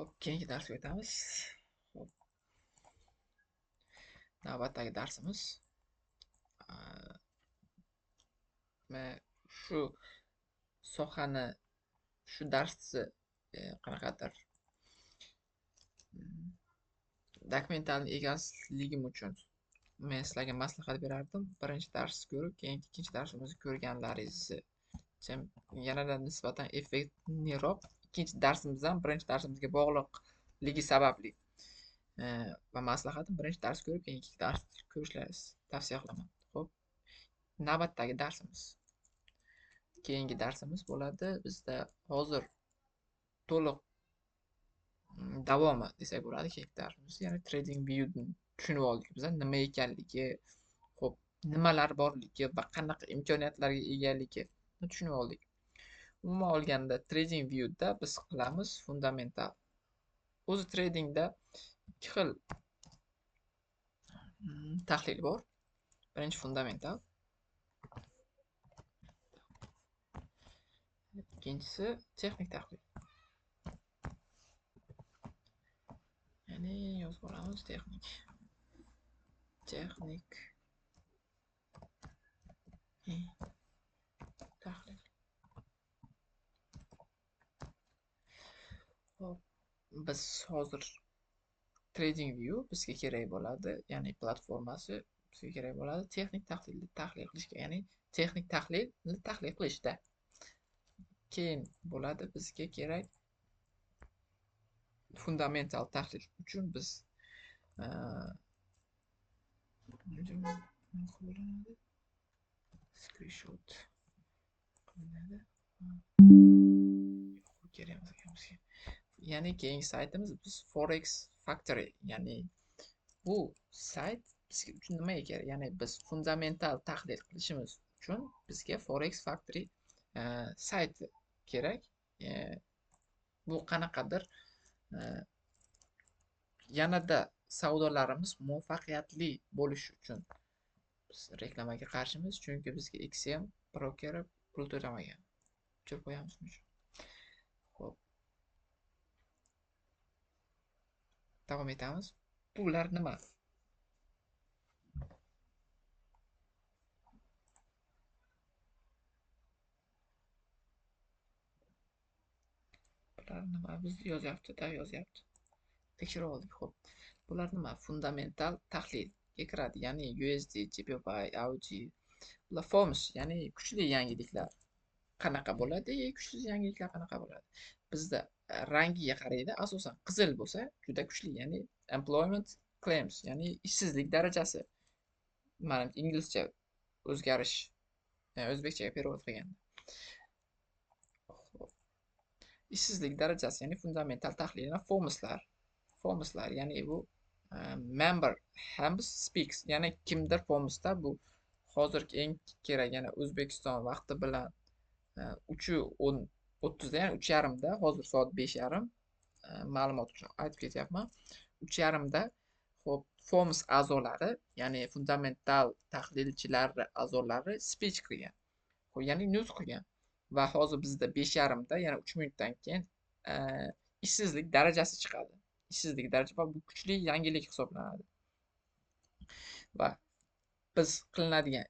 Xo'p, keyingi darsga o'tamiz. Xo'p, navbatdagi darsimiz shu sohani shu darsni qanaqadir dokumentalni egasligim uchun men sizlarga maslahat berardim. Birinchi darsni ko'rib, keyin ikkinchi darsimizni ko'rganlaringizni yanada nisbatan effektliroq ikkinchi darsimiz ham birinchi darsimizga bog'liqligi sababli va maslahatim birinchi dars ko'rib, keyin ikkinchi dars ko'rishlaringizni tavsiya qilaman. Xo'p, navbatdagi darsimiz keyingi darsimiz bo'ladi. Bizda hozir to'liq davomi desak bo'ladi keyingi darsimiz. Ya'ni trading view'ni tushunib oldik biz nima ekanligi, xo'p, nimalar borligi va qanaqa imkoniyatlarga egaligi tushunib oldik. Umuman olganda trading view'da biz qilamiz fundamental. O'zi tradingda ikki xil tahlil bor. Birinchi fundamental, ikkinchisi texnik tahlil. Ya'ni yozib olamiz texnik tahlil. Hop, biz hozir trading view bizga kerak bo'ladi, ya'ni platformasi bizga kerak bo'ladi texnik tahlilni tahlil qilishga, ya'ni texnik tahlilni tahlil qilishda. Keyin bo'ladi bizga kerak fundamental tahlil uchun biz screenshot qilinadi. Ya'ni keyingi saytimiz biz Forex Factory, ya'ni bu sayt bizga uchun nimaga kerak? Ya'ni biz fundamental tahlil qilishimiz uchun bizga Forex Factory sayti kerak. Bu qanaqadir yanada savdolarimiz muvaffaqiyatli bo'lishi uchun biz reklamaga qarshimiz, chunki bizga XM brokeri pul to'lamagan. Tushirib qo'yamiz uchun. Xo'p, davom etamiz. Bular nima? Bular nima? Bizni yozyapti-da, yozyapti. Tekshirib oldik. Xo'p, bular nima? Fundamental tahlilga kiradi. Ya'ni USD, JPY, AUD, bular forms, ya'ni kuchli yangiliklar qanaqa bo'ladi, kuchsiz yangiliklar qanaqa bo'ladi. Bizda rangiga qaraydi. Asosan qizil bo'lsa juda kuchli, ya'ni employment claims, ya'ni ishsizlik darajasi. Mana inglizcha o'zgarish, o'zbekchaga perevod qilganda. Ishsizlik darajasi, ya'ni fundamental tahlil, formslar, ya'ni bu member Hams speaks, ya'ni kimdir formsda bu hozirgi eng kerak, ya'ni O'zbekiston vaqti bilan 3:30da, ya'ni 3:30da, hozir soat 5:30, ma'lumot uchun aytib ketyapman. 3:30da xo'p, forms a'zolari, ya'ni fundamental tahlilchilar a'zolari speech qilgan. Xo'p, ya'ni news qilgan. Va hozir bizda 5:30da, ya'ni 3 minutdan keyin ishsizlik darajasi chiqadi. Ishsizlik darajasi va bu kuchli yangilik hisoblanadi. Va biz qilinadigan,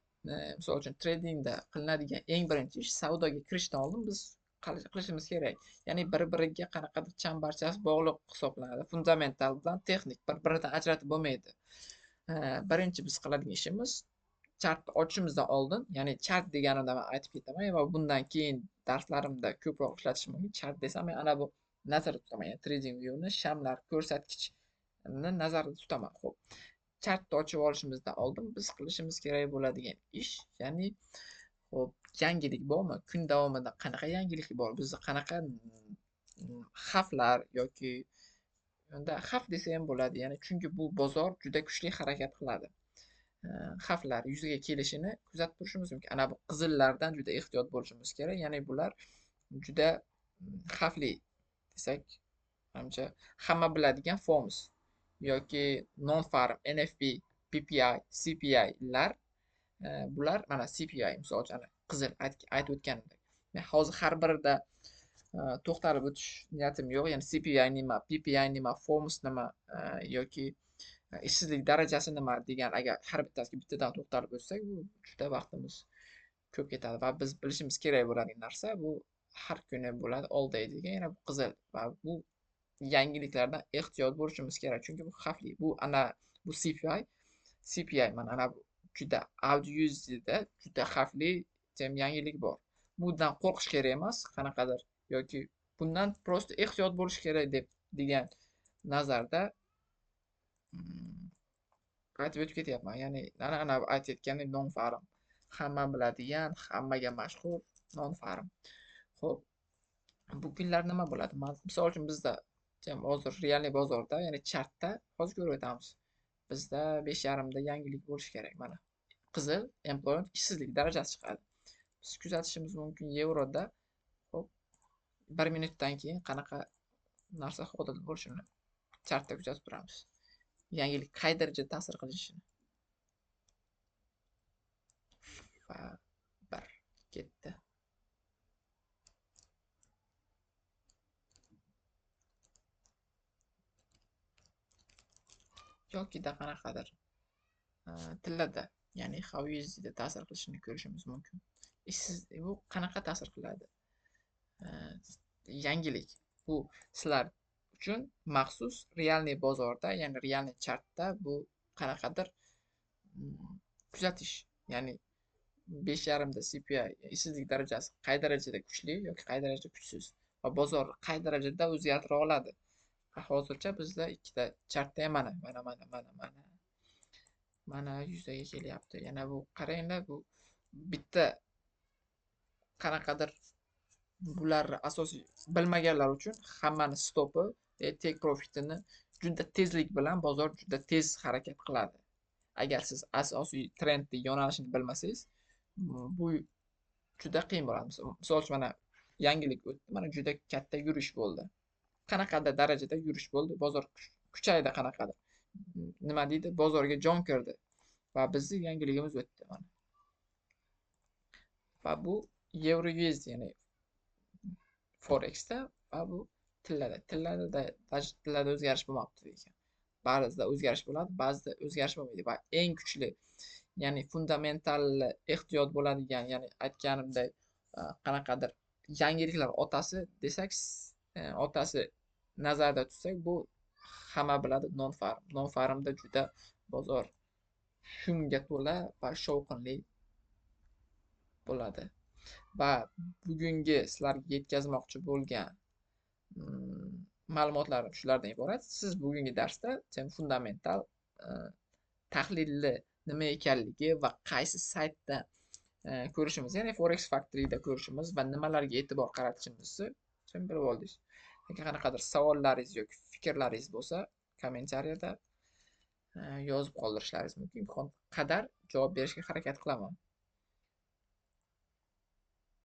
misol uchun tradingda qilinadigan eng birinchi ish savdoga kirishdan oldin biz qilishimiz kerak. Ya'ni bir-biriga qanaqadir chambarchas bog'liq hisoblanadi. Fundamental bilan texnik bir-biridan ajratib bo'lmaydi. Birinchi biz qiladigan ishimiz chartni ochishimizdan oldin, ya'ni chart deganimda men aytib ketaman va bundan keyin darslarimda ko'proq ishlatishim mumkin. Chart desam, men ana bu nazarda tutaman, ya'ni trading view'ni shamlar ko'rsatkichni nazarda tutaman. Xo'p, chartni ochib olishimizdan oldin biz qilishimiz kerak bo'ladigan ish, ya'ni xo'p, yangilik bormi? Kun davomida qanaqa yangilik bor? Bizda qanaqa xavflar yoki unda xavf desa ham bo'ladi, ya'ni chunki bu bozor juda kuchli harakat qiladi. Xavflar yuzaga kelishini kuzatib turishimiz mumkin. Ana bu qizillardan juda ehtiyot bo'lishimiz kerak. Ya'ni bular juda xavfli desak, menimcha hamma biladigan forms yoki non-farm, NFP, PPI, CPI lar, bular mana CPI misol uchun qizil aytib o'tganimdek. Men hozir har birida to'xtalib o'tish niyatim yo'q. Ya'ni CPI nima, PPI nima, Fomus nima yoki ishsizlik darajasi nima degan agar har bittasiga bittadan to'xtalib o'tsak, bu juda vaqtimiz ko'p ketadi va biz bilishimiz kerak bo'ladigan narsa bu har kuni bo'ladi all day degan, yana bu qizil va bu yangiliklardan ehtiyot bo'lishimiz kerak, chunki bu xavfli. Bu CPI mana bu juda audio juda xavfli yangilik bor. Bundan qo'rqish kerak emas qanaqadir yoki bundan prosta ehtiyot bo'lish kerak degan nazarda aytib o'tib ketyapman. Ya'ni ana aytayotganim non farm, hamma biladigan, hammaga mashhur non farm. Xo'p, bu kunlar nima bo'ladi? Misol uchun bizda hozir realniy bozorda, ya'ni chartda hozir ko'rib o'tamiz. Bizda 5,5 da yangilik bo'lishi kerak. Mana qizil employment ishsizlik darajasi chiqadi. Biz kuzatishimiz mumkin yevroda. Xo'p, 1 minutdan keyin qanaqa narsa hodil bo'lishini chartda kuzatib turamiz. Yangilik qay darajada ta'sir qilishini. Va 1 ketdi. Yokida qanaqadir tillada, ya'ni how USDda ta'sir qilishini ko'rishimiz mumkin. Bu qanaqa ta'sir qiladi? Yangilik bu sizlar uchun maxsus realniy bozorda, ya'ni realniy chartda bu qanaqadir kuzatish, ya'ni 5,5 da CPI ishsizlik darajasi qay darajada kuchli yoki qay darajada kuchsiz va bozor qay darajada o'zgartira oladi. Hozircha bizda ikkita chartda mana yuzaga kelyapti. Yana bu qaranglar, bu bitta qanaqadir bularni asosiy bilmaganlar uchun hammani stopi, take profitini juda tezlik bilan bozor juda tez harakat qiladi. Agar siz asosiy trendni yo'nalishini bilmasangiz, bu juda qiyin bo'ladi. Misol uchun mana yangilik o'tdi, mana juda katta yurish bo'ldi. Qanaqadir darajada yurish bo'ldi, bozor kuchaydi qanaqadir. Nima deydi? Bozorga jon kirdi va bizning yangiligimiz o'tdi mana. Va bu Euro USD, ya'ni Forexda va bu tillada o'zgarish bo'lmabdi ekan. Ba'zida o'zgarish bo'ladi, ba'zida o'zgarish bo'lmaydi va eng kuchli, ya'ni fundamental ehtiyot bo'ladigan, ya'ni aytganimdek qanaqadir yangiliklar otasi desak, otasi nazarda tutsak, bu hamma biladi non farm. Non farmda juda bozor shunga to'la va shovqinli bo'ladi. Va bugungi sizlarga yetkazmoqchi bo'lgan ma'lumotlarim shulardan iborat. Siz bugungi darsda fundamental tahlilni nima ekanligi va qaysi saytda ko'rishimiz, ya'ni Forex Factory'da ko'rishimiz va nimalarga e'tibor qaratishimizni bilib oldingiz. Agar qanaqadir savollaringiz yoki fikrlaringiz bo'lsa, kommentariyada yozib qoldirishlaringiz mumkin. Imkon qadar javob berishga harakat qilaman.